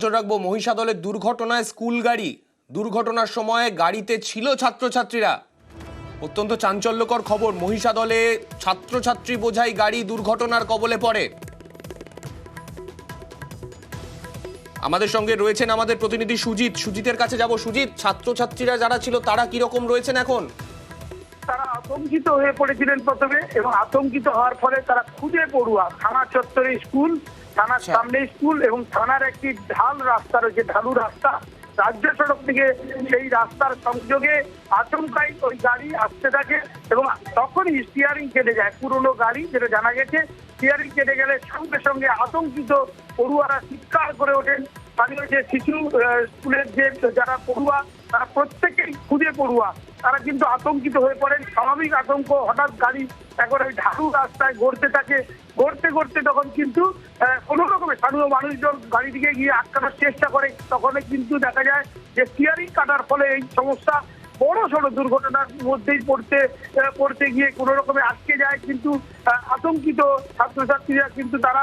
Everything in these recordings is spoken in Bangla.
নজর রাখবো মহিষাদলের দুর্ঘটনায় স্কুল গাড়ি দুর্ঘটনার সময় গাড়িতে ছিল ছাত্রছাত্রীরা। অত্যন্ত চাঞ্চল্যকর খবর, মহিষাদলে ছাত্রছাত্রী বোঝাই গাড়ি দুর্ঘটনার কবলে পড়ে। আমাদের সঙ্গে রয়েছেন আমাদের প্রতিনিধি সুজিতের কাছে যাব। সুজিত, ছাত্রছাত্রীরা যারা ছিল তারা কি রকম রয়েছেন এখন? তারা আতঙ্কিত হয়ে পড়েছিলেন প্রথমে, এবং আতঙ্কিত হওয়ার ফলে তারা খুঁজে পড়ুয়া থানা চত্বরে স্কুল, থানার সামনে স্কুল এবং থানার একটি ঢাল রাস্তা রয়েছে, ঢালু রাস্তা, রাজ্য সড়ক থেকে সেই রাস্তার সংযোগে আচমকাই ওই গাড়ি আসতে থাকে এবং তখনই স্টিয়ারিং কেটে যায়। পুরনো গাড়ি, যেটা জানা গেছে, স্টিয়ারিং কেটে গেলে সঙ্গে সঙ্গে আতঙ্কিত পড়ুয়ারা চিৎকার করে ওঠেন। স্থানীয় যে শিশু স্কুলের যে যারা পড়ুয়া, তারা প্রত্যেকেই খুঁজে পড়ুয়া, তারা কিন্তু আতঙ্কিত হয়ে পড়েন। স্বাভাবিক আতঙ্ক, হঠাৎ গাড়ি এখন ওই ঢালু রাস্তায় ঘুরতে থাকে, ঘুরতে ঘুরতে তখন কিন্তু কোনো রকমের স্থানীয় মানুষজন গাড়িটিকে গিয়ে আটকানোর চেষ্টা করে। তখন কিন্তু দেখা যায় যে স্টিয়ারিং কাটার ফলে এই সমস্যা বড় সড় দুর্ঘটনার মধ্যেই পড়তে গিয়ে কোনো রকমে আটকে যায়। কিন্তু আতঙ্কিত ছাত্রছাত্রীরা কিন্তু তারা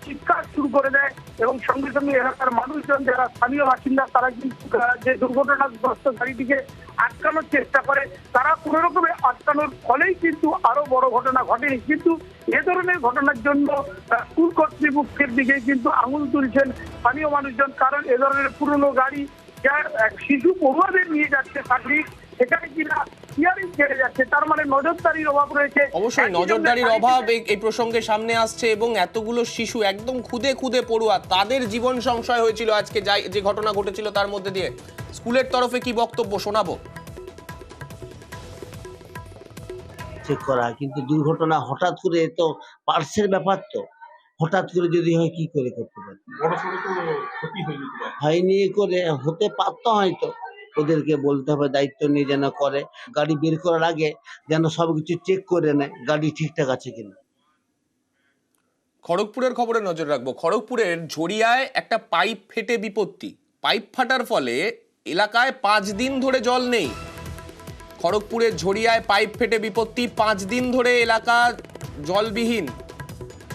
চিৎকার শুরু করে দেয় এবং সঙ্গে সঙ্গে এলাকার মানুষজন যারা স্থানীয় বাসিন্দা, তারা কিন্তু যে দুর্ঘটনাগ্রস্ত গাড়িটিকে আটকানোর চেষ্টা করে। তারা কোনো রকমে আটকানোর ফলেই কিন্তু আরো বড় ঘটনা ঘটেনি। কিন্তু এ ধরনের ঘটনার জন্য স্কুল কর্তৃপক্ষের দিকে কিন্তু আঙুল তুলছেন স্থানীয় মানুষজন, কারণ এ ধরনের পুরনো গাড়ি যার শিশু পড়ুয়াদের নিয়ে যাচ্ছে ছাত্রী, সেখানে কিনা স্টিয়ারিং কেটে যাচ্ছে, তার মানে নজরদারির অভাব রয়েছে। অবশ্যই নজরদারির অভাব এই প্রসঙ্গে সামনে আসছে, এবং এতগুলো শিশু একদম খুদে খুদে পড়ুয়া, তাদের জীবন সংশয় হয়েছিল আজকে যে ঘটনা ঘটেছিল তার মধ্যে দিয়ে। স্কুলের তরফে কি বক্তব্য শোনাবো? চেক করা, কিন্তু দুর্ঘটনা হঠাৎ করে, তো পার্সের ব্যাপার, তো হঠাৎ করে যদি হয় কি করে করতে পারে? হয়নি করে হতে পারতো হয়তো। ওদেরকে বলতে হবে দায়িত্ব নিয়ে যেন করে, গাড়ি বের করার আগে যেন সবকিছু চেক করে নেয় গাড়ি ঠিকঠাক আছে কিনা। খড়গপুরের খবরে নজর রাখবো। খড়গপুরের ঝরিয়ায় একটা পাইপ ফেটে বিপত্তি। পাইপ ফাটার ফলে এলাকায় 5 দিন ধরে জল নেই। খড়গপুরের ঝরিয়ায় পাইপ ফেটে বিপত্তি, 5 দিন ধরে এলাকা জলবিহীন।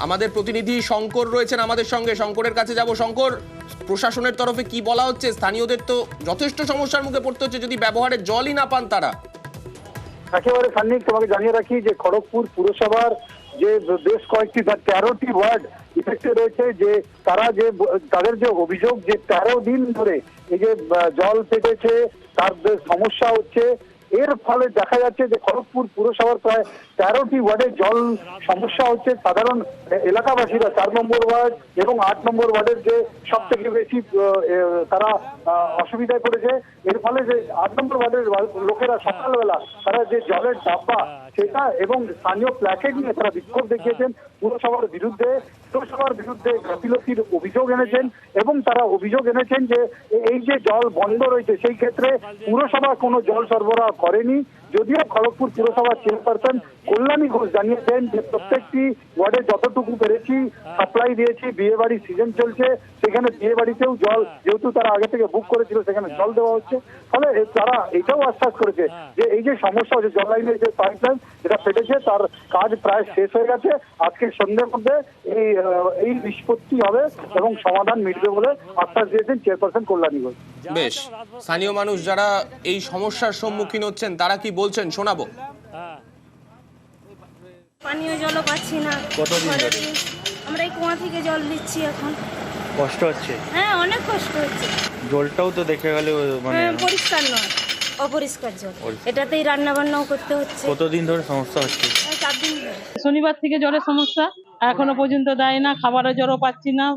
আমাদের প্রতিনিধি শঙ্কর রয়েছেন আমাদের সঙ্গে, শঙ্করের কাছে যাব। শঙ্কর, প্রশাসনের তরফে কি বলা হচ্ছে? স্থানীয়দের তো যথেষ্ট সমস্যার মুখে পড়তে হচ্ছে যদি ব্যবহারের জলই না পান তারা। একেবারে সান্নিক, তোমাকে জানিয়ে রাখি যে খড়গপুর পুরসভার যে বেশ কয়েকটি 13টি ওয়ার্ড ইফেক্টে রয়েছে, যে তারা যে তাদের যে অভিযোগ যে 13 দিন ধরে এই যে জল পেটেছে, তার সমস্যা হচ্ছে। এর ফলে দেখা যাচ্ছে যে খড়গপুর পুরসভার প্রায় 13টি ওয়ার্ডে জল সমস্যা হচ্ছে। সাধারণ এলাকাবাসীরা 4 নম্বর ওয়ার্ড এবং 8 নম্বর ওয়ার্ডের যে সব থেকে বেশি তারা অসুবিধায় পড়েছে। এর ফলে যে 8 নম্বর ওয়ার্ডের লোকেরা সকালবেলা তারা যে জলের ডাব্বা সেটা এবং স্থানীয় প্ল্যাকেট নিয়ে তারা বিক্ষোভ দেখিয়েছেন পুরসভার বিরুদ্ধে। পুরসভার বিরুদ্ধে গাফিলতির অভিযোগ এনেছেন এবং তারা অভিযোগ এনেছেন যে এই যে জল বন্ধ রয়েছে সেই ক্ষেত্রে পুরসভা কোনো জল সরবরাহ করেনি। যদিও খড়গপুর পুরসভার চেয়ারপারসন কল্যাণী ঘোষ জানিয়েছেন যে প্রত্যেকটি ওয়ার্ডে যতটুকু পেরেছি সাপ্লাই দিয়েছি। বিয়ে বাড়ির সিজন চলছে, সেখানে বিয়ে বাড়িতেও জল যেহেতু তারা আগে থেকে বুক করেছিল সেখানে জল দেওয়া হচ্ছে। ফলে তারা এটাও আশ্বাস করেছে যে এই যে সমস্যা হচ্ছে জল লাইনের যে পাইপলাইন যেটা ফেটেছে তার কাজ প্রায় শেষ হয়ে গেছে। আজকে সন্ধ্যের মধ্যে এই নিষ্পত্তি হবে এবং সমাধান মিটবে বলে আশ্বাস দিয়েছেন চেয়ারপারসন কল্যাণী ঘোষ। বেশ, স্থানীয় মানুষ যারা এই সমস্যার সম্মুখীন হচ্ছেন তারা কি বলছেন শোনাবো। পানীয় জলও পাচ্ছি না। কতদিন ধরে? আমরা এই কুয়া থেকে জল দিচ্ছি এখন। কষ্ট হচ্ছে? হ্যাঁ, অনেক কষ্ট হচ্ছে। জলটাও তো দেখে গেলে মানে পরিষ্কার নয়, অপরিষ্কার জল। এটাতেই রান্না বান্নাও করতে হচ্ছে। কতদিন ধরে সমস্যা হচ্ছে? 4 দিন ধরে। শনিবার থেকে জলের সমস্যা, এখনো পর্যন্ত দেয় না। খাবারের জলও পাচ্ছি না।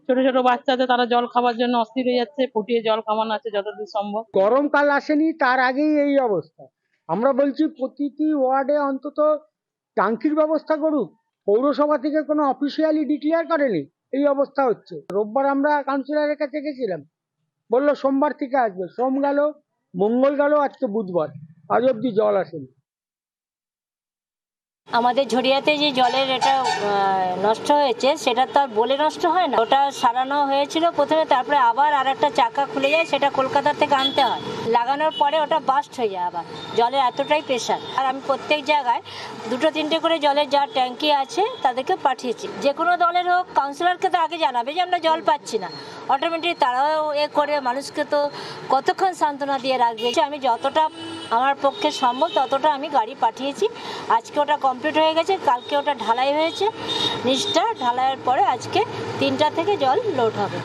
ছোট ছোট বাচ্চাদের তারা জল খাওয়ার জন্য অস্থির হয়ে যাচ্ছে। ফুটিয়ে জল খাওয়ানো আছে যতদূর সম্ভব। গরমকাল আসেনি তার আগেই এই অবস্থা। আমরা বলছি প্রতিটি ওয়ার্ডে অন্তত ট্যাঙ্কির ব্যবস্থা করুক। পৌরসভা থেকে কোনো অফিসিয়ালি ডিক্লেয়ার করেনি, এই অবস্থা হচ্ছে। রোববার আমরা কাউন্সিলরের কাছে গেছিলাম, বললো সোমবার থেকে আসবে। সোম গেল, মঙ্গল গেল, আজকে বুধবার, আজ অব্দি জল আসেনি। আমাদের ঝরিয়াতে যে জলের এটা নষ্ট হয়েছে সেটা তো আর বলে নষ্ট হয় না, ওটা সারানো হয়েছিল প্রথমে, তারপরে আবার আর একটা চাকা খুলে যায়, সেটা কলকাতা থেকে আনতে হয়, লাগানোর পরে ওটা বাস্ট হয়ে যায়। আবার জলের এতটাই প্রেশার, আর আমি প্রত্যেক জায়গায় 2-3টে করে জলের যা ট্যাঙ্কি আছে তাদেরকে পাঠিয়েছি। যে কোনো দলের হোক, কাউন্সিলরকে তো আগে জানাবে যে আমরা জল পাচ্ছি না, অটোমেটিক তারাও করে মানুষকে তো কতক্ষণ সান্ত্বনা দিয়ে রাখবে। আমি যতটা আমার পক্ষে সম্ভব ততটা আমি গাড়ি পাঠিয়েছি। আজকে ওটা কমপ্লিট হয়ে গেছে, কালকে ওটা ঢালাই হয়েছে, নিচটা ঢালাইয়ের পরে আজকে 3টা থেকে জল লোড হবে।